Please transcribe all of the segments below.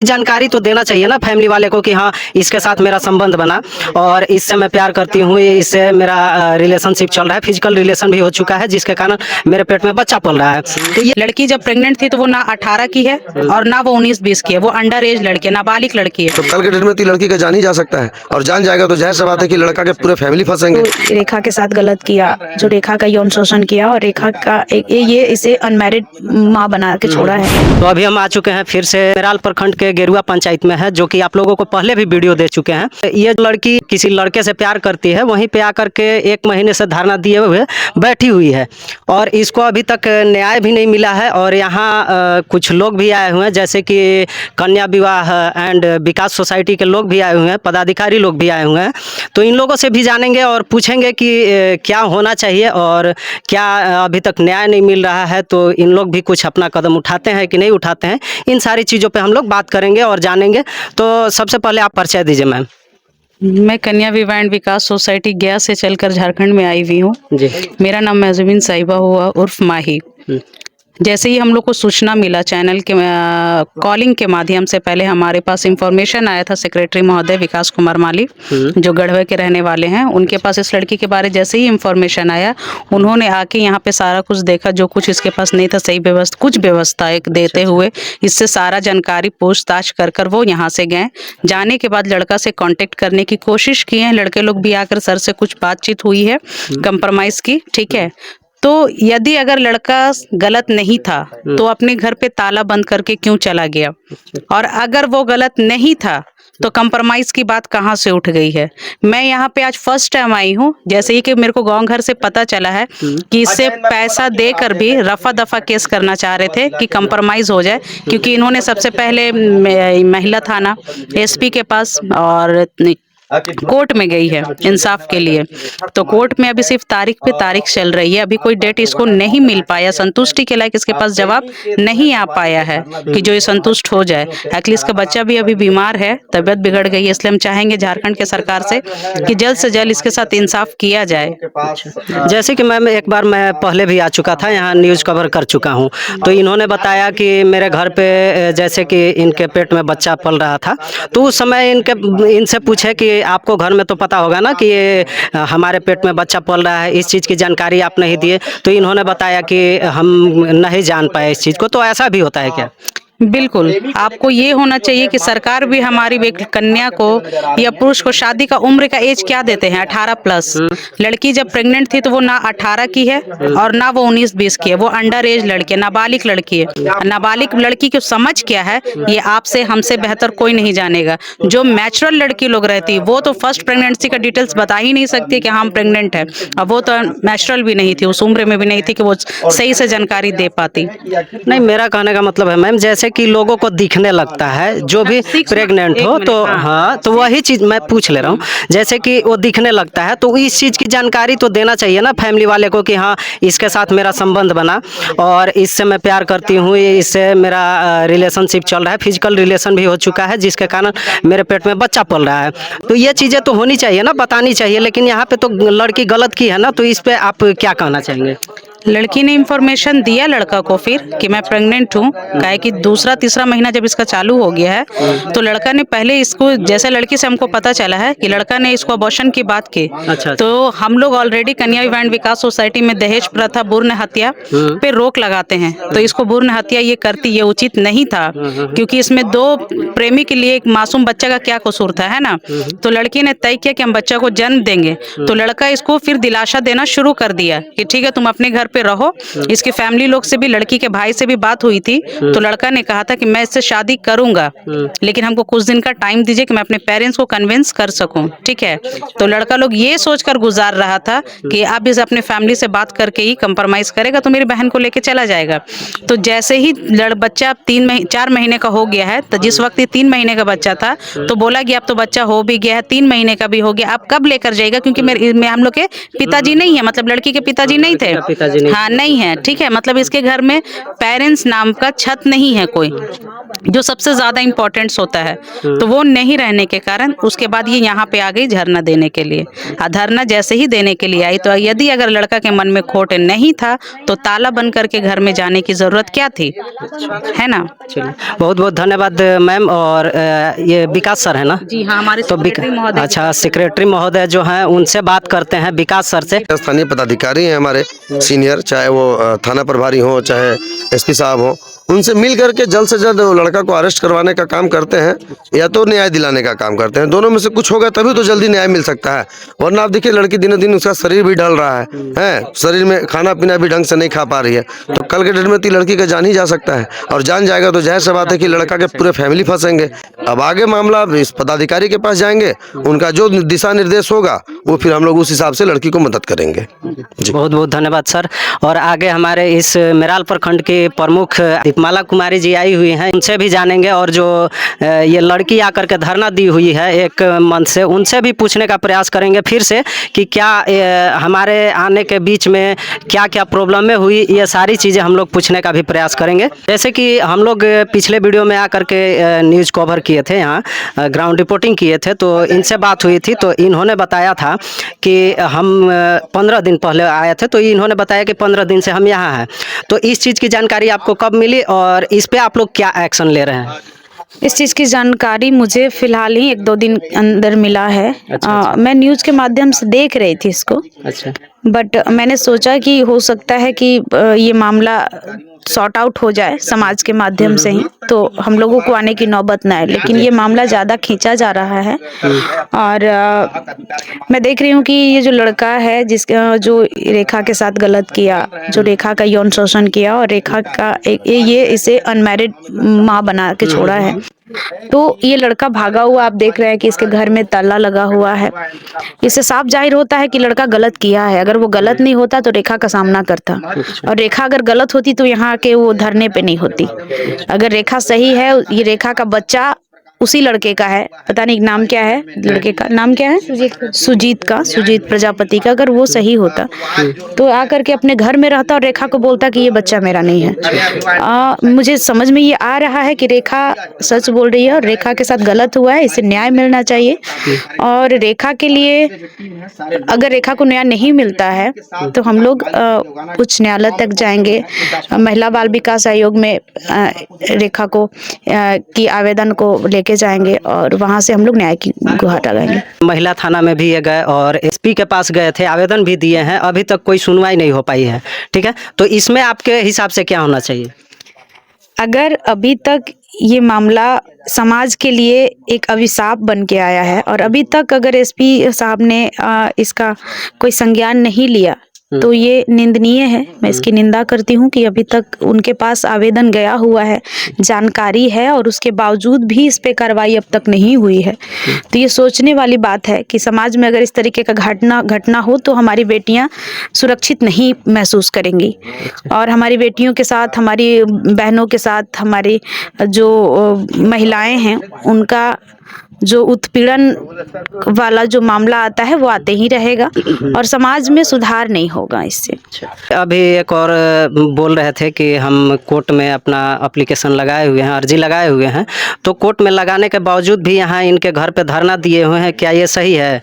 जानकारी तो देना चाहिए ना फैमिली वाले को कि हाँ इसके साथ मेरा संबंध बना और इससे मैं प्यार करती हूँ, इससे मेरा रिलेशनशिप चल रहा है, फिजिकल रिलेशन भी हो चुका है जिसके कारण मेरे पेट में बच्चा पल रहा है। तो ये लड़की जब प्रेग्नेंट थी तो वो ना 18 की है और ना वो 19-20 की है, वो अंडर एज लड़की है, नाबालिग लड़की है। तो कल के डेट में तो लड़की का जान ही जा सकता है और जान जाएगा तो जाहिर सी बात है कि लड़का के पूरे फैमिली फंसेंगे। तो रेखा के साथ गलत किया, जो रेखा का यौन शोषण किया और रेखा का ये इसे अनमैरिड माँ बना के छोड़ा है। तो अभी हम आ चुके हैं फिर से मेराल प्रखंड के गेरुआ पंचायत में है, जो कि आप लोगों को पहले भी वीडियो दे चुके हैं। ये लड़की किसी लड़के से प्यार करती है, वहीं पे आकर के 1 महीने से धरना दिए हुए बैठी हुई है और इसको अभी तक न्याय भी नहीं मिला है। और यहाँ कुछ लोग भी आए हुए हैं, जैसे कि कन्या विवाह एंड विकास सोसाइटी के लोग भी आए हुए हैं, पदाधिकारी लोग भी आए हुए हैं। तो इन लोगों से भी जानेंगे और पूछेंगे कि क्या होना चाहिए और क्या अभी तक न्याय नहीं मिल रहा है, तो इन लोग भी कुछ अपना कदम उठाते हैं कि नहीं उठाते हैं। इन सारी चीज़ों पे हम लोग बात करेंगे और जानेंगे। तो सबसे पहले आप परिचय दीजिए मैम। मैं कन्या विवाह एंड विकास सोसाइटी गया से चलकर झारखंड में आई हुई हूँ। जी। मेरा नाम महजुबिन साहिबा हुआ उर्फ माही। जैसे ही हम लोग को सूचना मिला चैनल के कॉलिंग के माध्यम से, पहले हमारे पास इंफॉर्मेशन आया था सेक्रेटरी महोदय विकास कुमार माली जो गढ़वे के रहने वाले हैं, उनके पास इस लड़की के बारे जैसे ही इंफॉर्मेशन आया, उन्होंने आके यहाँ पे सारा कुछ देखा, जो कुछ इसके पास नहीं था सही व्यवस्था, कुछ व्यवस्था एक देते हुए इससे सारा जानकारी पूछताछ कर वो यहाँ से गए। जाने के बाद लड़का से कांटेक्ट करने की कोशिश की है, लड़के लोग भी आकर सर से कुछ बातचीत हुई है कंप्रोमाइज की, ठीक है। तो यदि अगर लड़का गलत नहीं था तो अपने घर पे ताला बंद करके क्यों चला गया, और अगर वो गलत नहीं था तो कंप्रोमाइज की बात कहाँ से उठ गई है। मैं यहाँ पे आज फर्स्ट टाइम आई हूँ, जैसे ही कि मेरे को गांव घर से पता चला है कि इससे पैसा देकर भी रफा दफा केस करना चाह रहे थे कि कंप्रोमाइज हो जाए, क्योंकि इन्होंने सबसे पहले महिला थाना एसपी के पास और कोर्ट में गई है इंसाफ के लिए। तो कोर्ट में अभी सिर्फ तारीख पे तारीख चल रही है, अभी कोई डेट इसको नहीं मिल पाया, संतुष्टि के लायक इसके पास जवाब नहीं आ पाया है कि जो ये संतुष्ट हो जाए। एक्चुअली इसका बच्चा भी अभी बीमार है, तबीयत बिगड़ गई है, इसलिए हम चाहेंगे झारखंड के सरकार से कि जल्द से जल्द इसके साथ इंसाफ किया जाए। जैसे कि मैम एक बार मैं पहले भी आ चुका था, यहाँ न्यूज़ कवर कर चुका हूँ, तो इन्होंने बताया कि मेरे घर पे जैसे कि इनके पेट में बच्चा पल रहा था, तो उस समय इनसे पूछे कि आपको घर में तो पता होगा ना कि ये हमारे पेट में बच्चा पल रहा है, इस चीज़ की जानकारी आप नहीं दिए। तो इन्होंने बताया कि हम नहीं जान पाए इस चीज़ को। तो ऐसा भी होता है क्या? बिल्कुल, आपको ये होना चाहिए कि सरकार भी हमारी कन्या को या पुरुष को शादी का उम्र का एज क्या देते हैं, 18+। लड़की जब प्रेग्नेंट थी तो वो ना 18 की है और ना वो 19-20 की है, वो अंडर एज लड़की है, नाबालिग लड़की है। नाबालिग लड़की की समझ क्या है ये आपसे हमसे बेहतर कोई नहीं जानेगा। जो नेचुरल लड़की लोग रहती वो तो फर्स्ट प्रेगनेंसी का डिटेल्स बता ही नहीं सकती कि हम प्रेग्नेंट है, और वो तो नेचुरल भी नहीं थी, उस उम्र में भी नहीं थी कि वो सही से जानकारी दे पाती। नहीं, मेरा कहने का मतलब है मैम, जैसे कि लोगों को दिखने लगता है जो भी प्रेग्नेंट हो, तो हाँ, तो वही चीज़ मैं पूछ ले रहा हूँ। जैसे कि वो दिखने लगता है तो इस चीज़ की जानकारी तो देना चाहिए ना फैमिली वाले को कि हाँ इसके साथ मेरा संबंध बना और इससे मैं प्यार करती हूँ, इससे मेरा रिलेशनशिप चल रहा है, फिजिकल रिलेशन भी हो चुका है जिसके कारण मेरे पेट में बच्चा पल रहा है। तो ये चीज़ें तो होनी चाहिए ना, बतानी चाहिए। लेकिन यहाँ पे तो लड़की गलत की है ना, तो इस पर आप क्या कहना चाहेंगे? लड़की ने इंफॉर्मेशन दिया लड़का को फिर कि मैं प्रेग्नेंट हूँ, काहे कि दूसरा तीसरा महीना जब इसका चालू हो गया है तो लड़का ने पहले इसको, जैसे लड़की से हमको पता चला है कि लड़का ने इसको अबॉर्शन की बात की। अच्छा। तो हम लोग ऑलरेडी कन्या विवाह एंड विकास सोसाइटी में दहेज प्रथा, भ्रूण हत्या पे रोक लगाते हैं। तो इसको भ्रूण हत्या ये करती, ये उचित नहीं था, क्योंकि इसमें 2 प्रेमी के लिए एक मासूम बच्चा का क्या कसूर था, है ना। तो लड़की ने तय किया कि हम बच्चा को जन्म देंगे, तो लड़का इसको फिर दिलासा देना शुरू कर दिया कि ठीक है तुम अपने घर पे रहो। इसके फैमिली लोग से भी, लड़की के भाई से भी बात हुई थी, तो लड़का ने कहा था कि मैं इससे शादी करूंगा, लेकिन हमको कुछ दिन का टाइम दीजिए कि मैं अपने पेरेंट्स को कन्विंस कर सकूं, ठीक है। तो लड़का लोग ये सोचकर गुजार रहा था कि अब इस अपने फैमिली से बात करके ही कंप्रोमाइज करेगा तो मेरी बहन को लेके चला जाएगा। तो जैसे ही बच्चा 4 महीने का हो गया है, तो जिस वक्त ये 3 महीने का बच्चा था तो बोला कि अब तो बच्चा हो भी गया है, 3 महीने का भी हो गया, अब कब लेकर जाएगा, क्योंकि मेरे हम लोग के पिताजी नहीं है, मतलब लड़की के पिताजी नहीं थे, भी नहीं। हाँ नहीं है, ठीक है। मतलब इसके घर में पेरेंट्स नाम का छत नहीं है कोई, जो सबसे ज्यादा इम्पोर्टेंट्स होता है। तो वो नहीं रहने के कारण उसके बाद ये यहाँ पे आ गई धरना देने के लिए। धरना जैसे ही देने के लिए आई तो यदि अगर लड़का के मन में खोट नहीं था तो ताला बंद करके घर में जाने की जरूरत क्या थी, है ना। चलिए, बहुत बहुत धन्यवाद मैम। और ये विकास सर है ना? जी हाँ, हमारे तो सेक्रेटरी महोदय। अच्छा, सेक्रेटरी महोदय जो हैं उनसे बात करते हैं, विकास सर से। स्थानीय पदाधिकारी हैं हमारे सीनियर, चाहे वो थाना प्रभारी हो चाहे एसपी साहब हो, उनसे मिल करके जल्द से जल्द वो लड़का को अरेस्ट करवाने का काम करते हैं या तो न्याय दिलाने का काम करते हैं। दोनों में से कुछ होगा तभी तो जल्दी न्याय मिल सकता है। वरना आप देखिए लड़की दिनों दिन उसका शरीर भी ढल रहा है, शरीर में खाना पीना भी ढंग से नहीं खा पा रही है। तो कल के डेट में तो लड़की का जान ही जा सकता है, और जान जाएगा तो जाहिर सी बात है कि लड़का के पूरे फैमिली फंसेंगे। अब आगे मामला इस पदाधिकारी के पास जाएंगे, उनका जो दिशा निर्देश होगा वो फिर हम लोग उस हिसाब से लड़की को मदद करेंगे। जी बहुत बहुत धन्यवाद सर। और आगे हमारे इस मेराल प्रखंड के प्रमुख दीपमाला कुमारी जी आई हुई हैं, उनसे भी जानेंगे। और जो ये लड़की आकर के धरना दी हुई है एक मंथ से, उनसे भी पूछने का प्रयास करेंगे फिर से कि क्या हमारे आने के बीच में क्या क्या प्रॉब्लमें हुई, ये सारी चीज़ें हम लोग पूछने का भी प्रयास करेंगे। जैसे कि हम लोग पिछले वीडियो में आकर के न्यूज़ कवर किए थे, यहाँ ग्राउंड रिपोर्टिंग किए थे, तो इनसे बात हुई थी। तो इन्होंने बताया था कि हम 15 दिन पहले आए थे, तो इन्होंने बताया कि 15 दिन से हम यहाँ हैं। तो इस चीज़ की जानकारी आपको कब मिली और इस पे आप लोग क्या एक्शन ले रहे हैं? इस चीज़ की जानकारी मुझे फिलहाल ही 1-2 दिन अंदर मिला है। मैं न्यूज़ के माध्यम से देख रही थी इसको, अच्छा, बट मैंने सोचा कि हो सकता है कि ये मामला सॉर्ट आउट हो जाए समाज के माध्यम से ही, तो हम लोगों को आने की नौबत ना आए। लेकिन ये मामला ज़्यादा खींचा जा रहा है। और मैं देख रही हूँ कि ये जो लड़का है जो रेखा के साथ गलत किया, जो रेखा का यौन शोषण किया, और रेखा का ये इसे अनमैरिड माँ बना के छोड़ा है। तो ये लड़का भागा हुआ, आप देख रहे हैं कि इसके घर में ताला लगा हुआ है। इससे साफ जाहिर होता है कि लड़का गलत किया है। अगर वो गलत नहीं होता तो रेखा का सामना करता, और रेखा अगर गलत होती तो यहाँ के वो धरने पे नहीं होती। अगर रेखा सही है, ये रेखा का बच्चा उसी लड़के का है, पता नहीं नाम क्या है, लड़के का नाम क्या है, सुजीत प्रजापति का। अगर वो सही होता तो आकर के अपने घर में रहता और रेखा को बोलता कि ये बच्चा मेरा नहीं है। मुझे समझ में ये आ रहा है कि रेखा सच बोल रही है और रेखा के साथ गलत हुआ है, इसे न्याय मिलना चाहिए। और रेखा के लिए अगर रेखा को न्याय नहीं मिलता है तो हम लोग उच्च न्यायालय तक जाएंगे। महिला बाल विकास आयोग में रेखा को की आवेदन को लेके जाएंगे और वहां से हम लोग न्याय की गुहार लगाएंगे। महिला थाना में भी ये गए और एसपी के पास गए थे, आवेदन भी दिए हैं, अभी तक कोई सुनवाई नहीं हो पाई है। ठीक है, तो इसमें आपके हिसाब से क्या होना चाहिए? अगर अभी तक ये मामला समाज के लिए एक अभिशाप बन के आया है और अभी तक अगर एसपी साहब ने इसका कोई संज्ञान नहीं लिया तो ये निंदनीय है। मैं इसकी निंदा करती हूँ कि अभी तक उनके पास आवेदन गया हुआ है, जानकारी है, और उसके बावजूद भी इस पे कार्रवाई अब तक नहीं हुई है। तो ये सोचने वाली बात है कि समाज में अगर इस तरीके का घटना हो तो हमारी बेटियां सुरक्षित नहीं महसूस करेंगी, और हमारी बेटियों के साथ, हमारी बहनों के साथ, हमारी जो महिलाएं हैं उनका जो उत्पीड़न वाला जो मामला आता है वो आते ही रहेगा और समाज में सुधार नहीं होगा इससे। अभी एक और बोल रहे थे कि हम कोर्ट में अपना एप्लीकेशन लगाए हुए हैं, अर्जी लगाए हुए हैं, तो कोर्ट में लगाने के बावजूद भी यहाँ इनके घर पे धरना दिए हुए हैं, क्या ये सही है?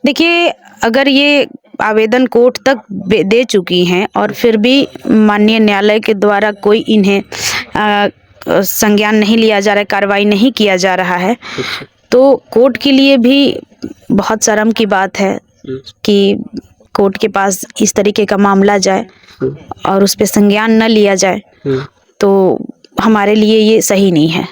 देखिए, अगर ये आवेदन कोर्ट तक दे चुकी हैं और फिर भी माननीय न्यायालय के द्वारा कोई इन्हें संज्ञान नहीं लिया जा रहा है, कार्रवाई नहीं किया जा रहा है, तो कोर्ट के लिए भी बहुत शर्म की बात है कि कोर्ट के पास इस तरीके का मामला जाए और उस पर संज्ञान न लिया जाए, तो हमारे लिए ये सही नहीं है।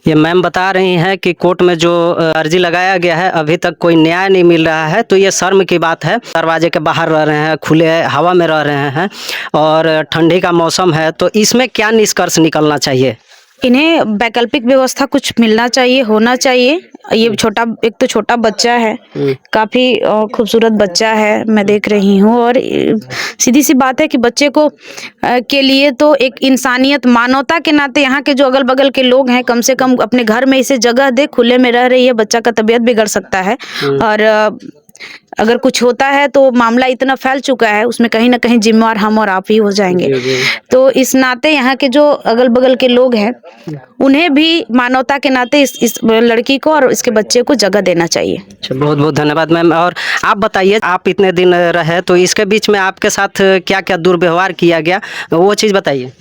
ये मैम बता रही हैं कि कोर्ट में जो अर्जी लगाया गया है अभी तक कोई न्याय नहीं मिल रहा है, तो ये शर्म की बात है। दरवाजे के बाहर रह रहे हैं, खुले हवा में रह रहे हैं और ठंडी का मौसम है, तो इसमें क्या निष्कर्ष निकलना चाहिए? इन्हें वैकल्पिक व्यवस्था कुछ मिलना चाहिए, होना चाहिए। ये एक तो छोटा बच्चा है, काफी खूबसूरत बच्चा है, मैं देख रही हूँ, और सीधी सी बात है कि बच्चे को के लिए तो एक इंसानियत, मानवता के नाते यहाँ के जो अगल बगल के लोग हैं कम से कम अपने घर में इसे जगह दे। खुले में रह रही है, बच्चा का तबीयत बिगड़ सकता है और अगर कुछ होता है तो मामला इतना फैल चुका है, उसमें कहीं ना कहीं जिम्मेवार हम और आप ही हो जाएंगे। तो इस नाते यहाँ के जो अगल बगल के लोग हैं उन्हें भी मानवता के नाते इस लड़की को और इसके बच्चे को जगह देना चाहिए। अच्छा, बहुत बहुत धन्यवाद मैम। और आप बताइए, आप इतने दिन रहे तो इसके बीच में आपके साथ क्या क्या दुर्व्यवहार किया गया, वो चीज़ बताइए।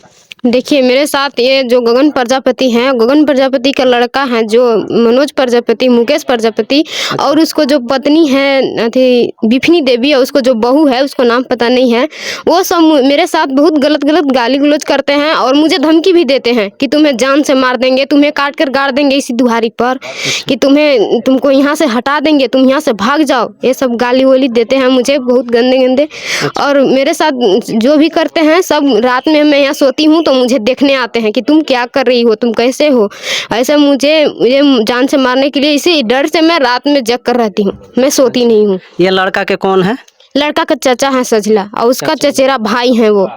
देखिए, मेरे साथ ये जो गगन प्रजापति हैं, गगन प्रजापति का लड़का है जो मनोज प्रजापति, मुकेश प्रजापति, और उसको जो पत्नी है थी बिफनी देवी, और उसको जो बहू है उसको नाम पता नहीं है, वो सब मेरे साथ बहुत गलत गलत गाली गलौज करते हैं और मुझे धमकी भी देते हैं कि तुम्हें जान से मार देंगे, तुम्हें काट कर गाड़ देंगे इसी दुहारी पर, कि तुमको यहाँ से हटा देंगे, तुम यहाँ से भाग जाओ। ये सब गाली वाली देते हैं मुझे बहुत गंदे गंदे। और मेरे साथ जो भी करते हैं सब, रात में मैं यहाँ सोती हूँ तो मुझे देखने आते हैं कि तुम क्या कर रही हो, तुम कैसे हो। ऐसे मुझे जान से मारने के लिए, इसी डर से मैं रात में जग कर रहती हूँ, मैं सोती नहीं हूँ। ये लड़का के कौन है? लड़का का चाचा है सजला, और उसका चचेरा भाई है वो।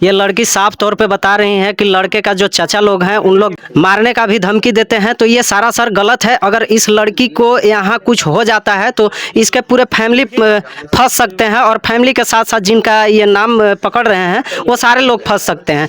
ये लड़की साफ तौर पे बता रही है कि लड़के का जो चाचा लोग हैं उन लोग मारने का भी धमकी देते हैं। तो ये सरासर गलत है। अगर इस लड़की को यहाँ कुछ हो जाता है तो इसके पूरे फैमिली फंस सकते हैं, और फैमिली के साथ साथ जिनका ये नाम पकड़ रहे हैं वो सारे लोग फंस सकते हैं।